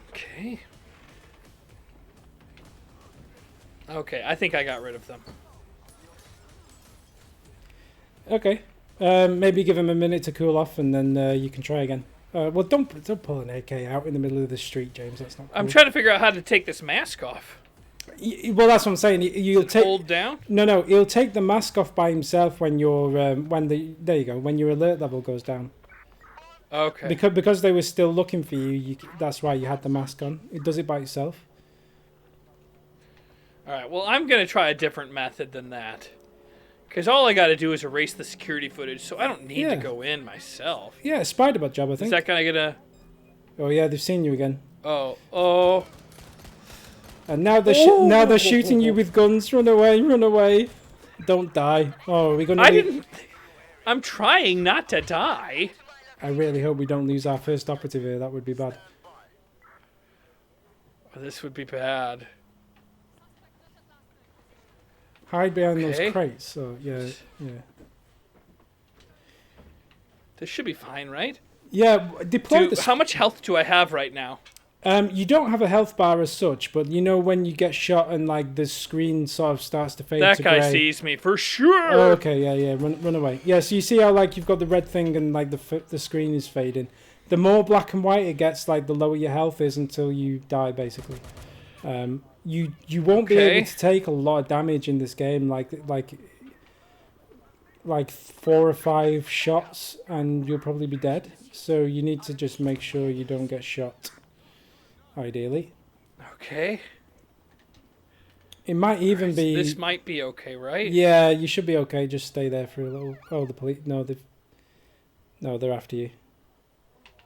Okay. Okay, I think I got rid of them. Okay. Maybe give him a minute to cool off, and then you can try again. Well, don't pull an AK out in the middle of the street, James. That's not cool. I'm trying to figure out how to take this mask off. Well, that's what I'm saying. You'll take hold down. No. He'll take the mask off by himself when you're there you go. When your alert level goes down. Okay. Because they were still looking for you. That's why you had the mask on. It does it by itself. All right. Well, I'm gonna try a different method than that. Because all I got to do is erase the security footage, so I don't need to go in myself. Yeah, Spider-Bot job, I think. Is that kind of gonna... Oh, yeah, they've seen you again. Oh. And now they're shooting you with guns. Run away. Don't die. Oh, are we gonna... I'm trying not to die. I really hope we don't lose our first operative here. That would be bad. Oh, this would be bad. Hide behind those crates. So, yeah. This should be fine, right? Yeah, how much health do I have right now? You don't have a health bar as such, but you know when you get shot and like the screen sort of starts to fade to grey. That guy sees me for sure. Oh, okay, yeah, run away. Yeah, so you see how like you've got the red thing and like the screen is fading. The more black and white it gets, like the lower your health is until you die, basically. You won't be able to take a lot of damage in this game, like 4 or 5 shots, and you'll probably be dead. So you need to just make sure you don't get shot. Ideally. Okay. It might even be. This might be okay, right? Yeah, you should be okay. Just stay there for a little. Oh, the police. No, they're after you.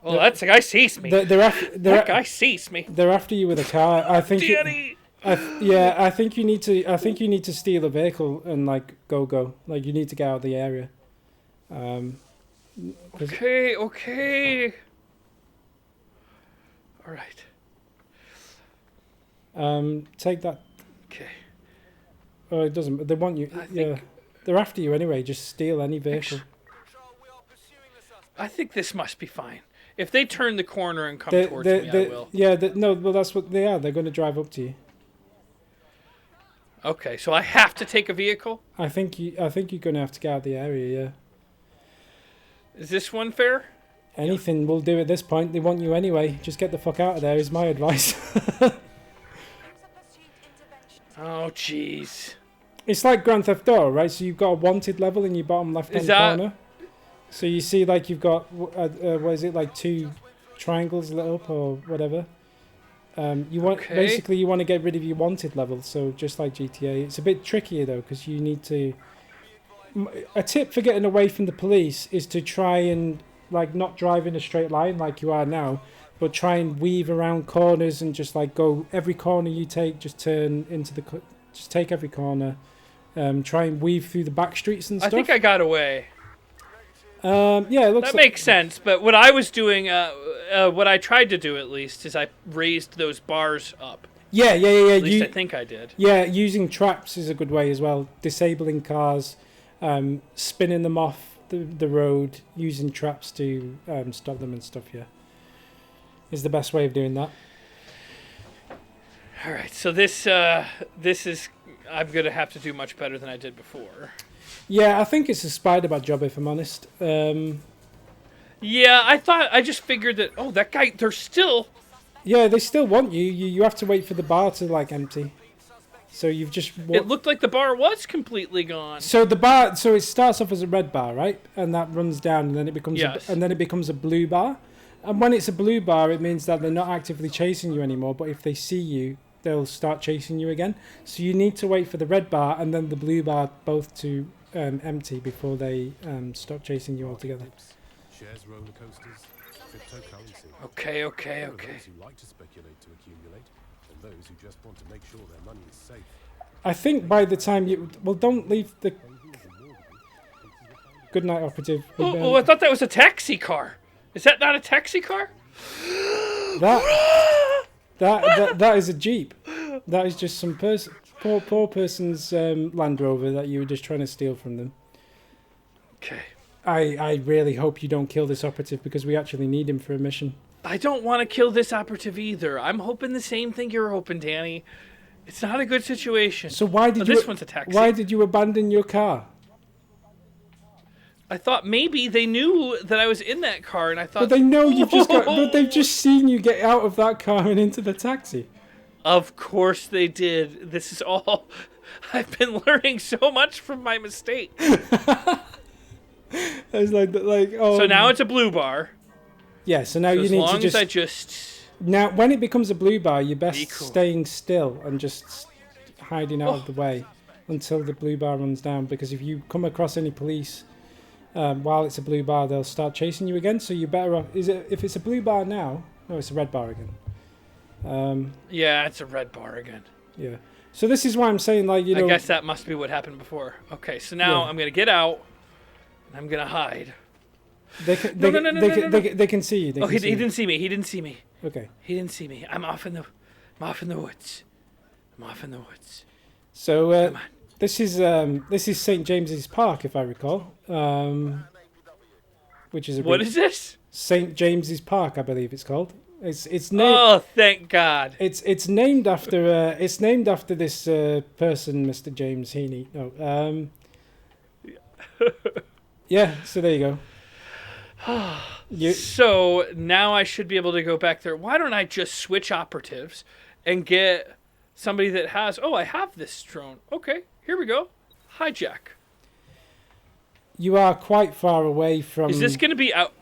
Oh, that guy sees me. That guy sees me. They're after you with a car. I think. Danny. I think you need to. I think you need to steal a vehicle and like go. Like you need to get out of the area. Okay. All right. Take that. Okay. Oh, it doesn't. They want you. Yeah. They're after you anyway. Just steal any vehicle. I think this must be fine. If they turn the corner and come towards me, I will. Yeah. No. Well, that's what they are. They're going to drive up to you. Okay, so I have to take a vehicle? I think you're going to have to get out of the area. Yeah. Is this one fair? Anything will do at this point. They want you anyway. Just get the fuck out of there is my advice. Oh, jeez. It's like Grand Theft Auto, right? So you've got a wanted level in your bottom left-hand corner. So you see, like, you've got, what is it, like 2 triangles lit up or whatever. Basically, you want to get rid of your wanted level. So just like GTA. It's a bit trickier, though, because you need to... A tip for getting away from the police is to try and, like, not drive in a straight line like you are now, but try and weave around corners and just like go every corner you take, just turn into just take every corner. Try and weave through the back streets and stuff. I think I got away. Yeah, it looks that makes sense. But what I was doing, what I tried to do at least, is I raised those bars up. Yeah. At least I think I did. Yeah, using traps is a good way as well. Disabling cars, spinning them off the road, using traps to stop them and stuff. Yeah. Is the best way of doing that. All right, so this is I'm gonna have to do much better than I did before. Yeah, I think it's a Spider-Bot job if I'm honest. Yeah, I just figured that that guy they're still. Yeah, they still want you. You have to wait for the bar to like empty. So you've just. It looked like the bar was completely gone. So the bar, so it starts off as a red bar, right, and that runs down, and then it becomes yes. and then it becomes a blue bar. And when it's a blue bar, it means that they're not actively chasing you anymore. But if they see you, they'll start chasing you again. So you need to wait for the red bar and then the blue bar both to empty before they stop chasing you altogether. Shares, roller coasters, cryptocurrency. Okay. There are those who like to speculate to accumulate, and those who just want to make sure their money is safe. I think by the time you... Well, don't leave the... Good night, operative. Oh, I thought that was a taxi car. Is that not a taxi car? That is a Jeep. That is just some poor person's Land Rover that you were just trying to steal from them. Okay. I really hope you don't kill this operative because we actually need him for a mission. I don't want to kill this operative either. I'm hoping the same thing you're hoping, Danny. It's not a good situation. So why did you... This one's a taxi. Why did you abandon your car? I thought maybe they knew that I was in that car, and I thought... But they know you've just got... But they've just seen you get out of that car and into the taxi. Of course they did. This is all... I've been learning so much from my mistake. It's like oh. So now it's a blue bar. Yeah, so now So you as need long to as I just... just... Now, when it becomes a blue bar, you're best cool. staying still and just hiding out of the way until the blue bar runs down. Because if you come across any police while it's a blue bar, they'll start chasing you again. So you're better off. If it's a blue bar now? No, it's a red bar again. Yeah, it's a red bar again. Yeah. So this is why I'm saying, like, you know. I guess that must be what happened before. Okay, so now I'm gonna get out. And I'm gonna hide. They can see you. He didn't see me. He didn't see me. Okay. He didn't see me. I'm off in the woods. I'm off in the woods. So this is St. James's Park, if I recall. Which is What is this? St. James's Park, I believe it's called. It's named. Oh, thank God. It's named after this person, Mr. James Heaney. No. Yeah. So there you go. So now I should be able to go back there. Why don't I just switch operatives and get somebody that has... Oh, I have this drone. Okay, here we go. Hijack. You are quite far away from... Is this going to be out...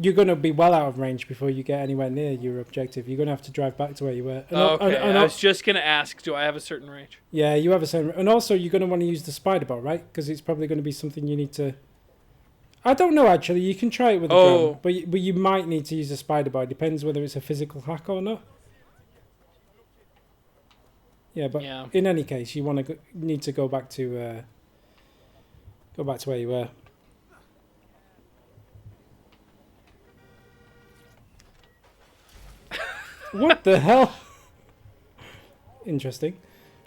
You're going to be well out of range before you get anywhere near your objective. You're going to have to drive back to where you were. Okay, I was just going to ask, do I have a certain range? Yeah, you have a certain... And also, you're going to want to use the spider bot, right? Because it's probably going to be something you need to... I don't know, actually. You can try it with a drone. But you might need to use a spider bot. It depends whether it's a physical hack or not. Yeah, but in any case, you want to need to go back to where you were. What the hell? Interesting.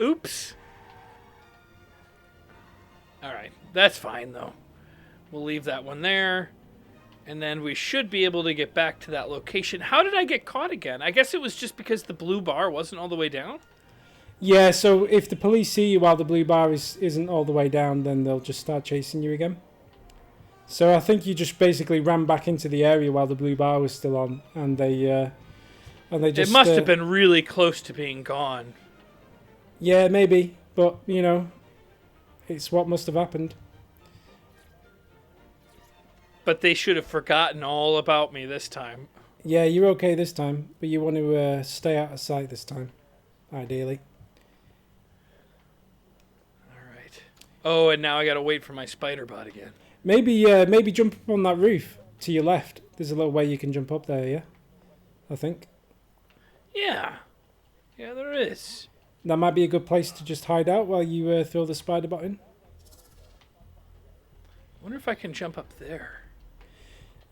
Oops. All right, that's fine though. We'll leave that one there. And then we should be able to get back to that location. How did I get caught again? I guess it was just because the blue bar wasn't all the way down? Yeah, so if the police see you while the blue bar isn't all the way down, then they'll just start chasing you again. So I think you just basically ran back into the area while the blue bar was still on, and they just... It must have been really close to being gone. Yeah, maybe, but, you know, it's what must have happened. But they should have forgotten all about me this time. Yeah, you're okay this time, but you want to stay out of sight this time, ideally. All right. Oh, and now I got to wait for my spider bot again. Maybe jump up on that roof to your left. There's a little way you can jump up there, yeah? I think. Yeah. Yeah, there is. That might be a good place to just hide out while you throw the spider bot in. I wonder if I can jump up there.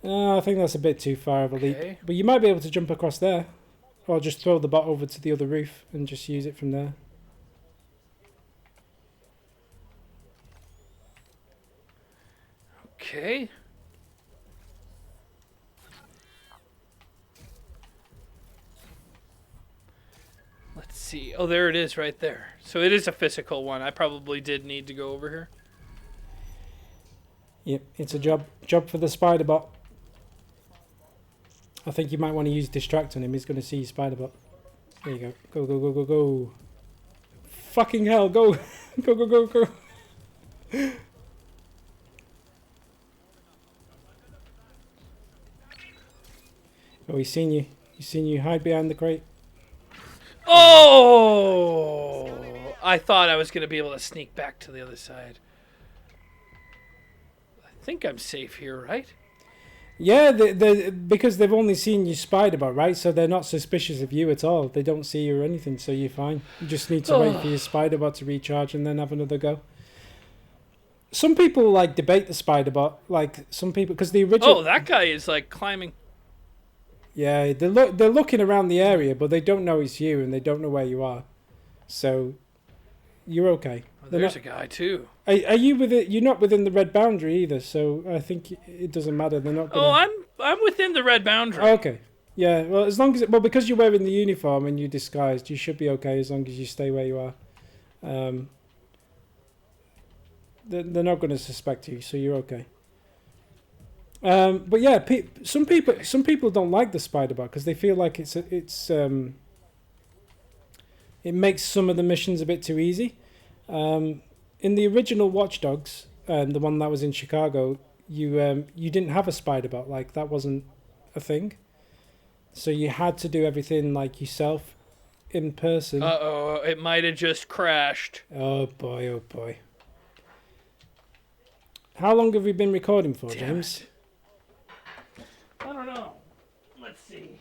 I think that's a bit too far of a leap. But you might be able to jump across there. Or just throw the bot over to the other roof and just use it from there. Okay. Let's see. Oh, there it is right there. So it is a physical one. I probably did need to go over here. Yep, it's a job for the spider bot. I think you might want to use distract on him. He's going to see you, spider bot. There you go. Go, go, go, go, go. Fucking hell, go. Go, go, go, go. Oh, he's seen you. He's seen you hide behind the crate. Oh! I thought I was going to be able to sneak back to the other side. I think I'm safe here, right? Yeah, because they've only seen you spider bot, right? So they're not suspicious of you at all. They don't see you or anything, so you're fine. You just need to wait for your spider bot to recharge and then have another go. Some people like debate the spider bot, like some people, because the original. Oh, that guy is like climbing. Yeah, they're looking around the area, but they don't know it's you and they don't know where you are. So you're okay. Oh, there's a guy too. Are you with it? You're not within the red boundary either, so I think it doesn't matter. They're not. Gonna... Oh, I'm within the red boundary. Oh, okay. Yeah. Well, as long as because you're wearing the uniform and you're disguised, you should be okay as long as you stay where you are. They're not going to suspect you, so you're okay. But yeah, some people don't like the spider bot because they feel like it makes some of the missions a bit too easy. In the original Watch Dogs, the one that was in Chicago, you didn't have a spider bot. Like that wasn't a thing. So you had to do everything like yourself in person. Uh-oh, it might have just crashed. Oh boy, oh boy. How long have we been recording for, James? I don't know. Let's see.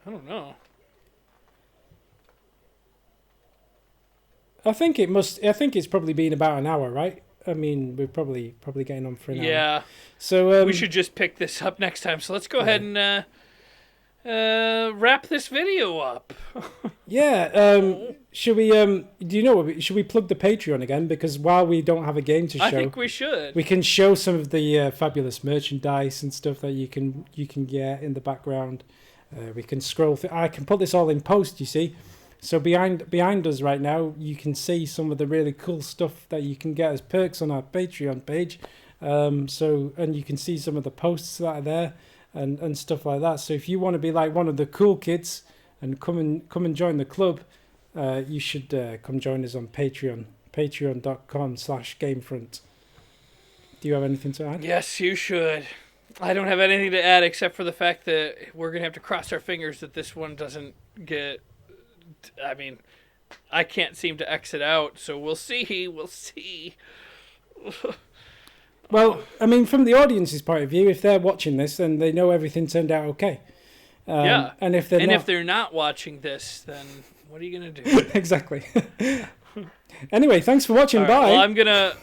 I don't know. I think it's probably been about an hour, right? I mean, we're probably getting on for an hour. Yeah. So we should just pick this up next time. So let's go ahead and wrap this video up. Yeah. Should we? Do you know? Should we plug the Patreon again? Because while we don't have a game to show, I think we should. We can show some of the fabulous merchandise and stuff that you can get in the background. We can scroll through. I can put this all in post. You see. So behind us right now, you can see some of the really cool stuff that you can get as perks on our Patreon page. And you can see some of the posts that are there and stuff like that. So if you want to be like one of the cool kids and come and join the club, you should come join us on Patreon, patreon.com/GameFront. Do you have anything to add? Yes, you should. I don't have anything to add except for the fact that we're going to have to cross our fingers that this one doesn't get... I mean, I can't seem to exit out, so we'll see. We'll see. Well, I mean, from the audience's point of view, if they're watching this, then they know everything turned out okay. Yeah. And if they're not watching this, then what are you going to do? Exactly. Anyway, thanks for watching. Right, Bye. well, I'm going to...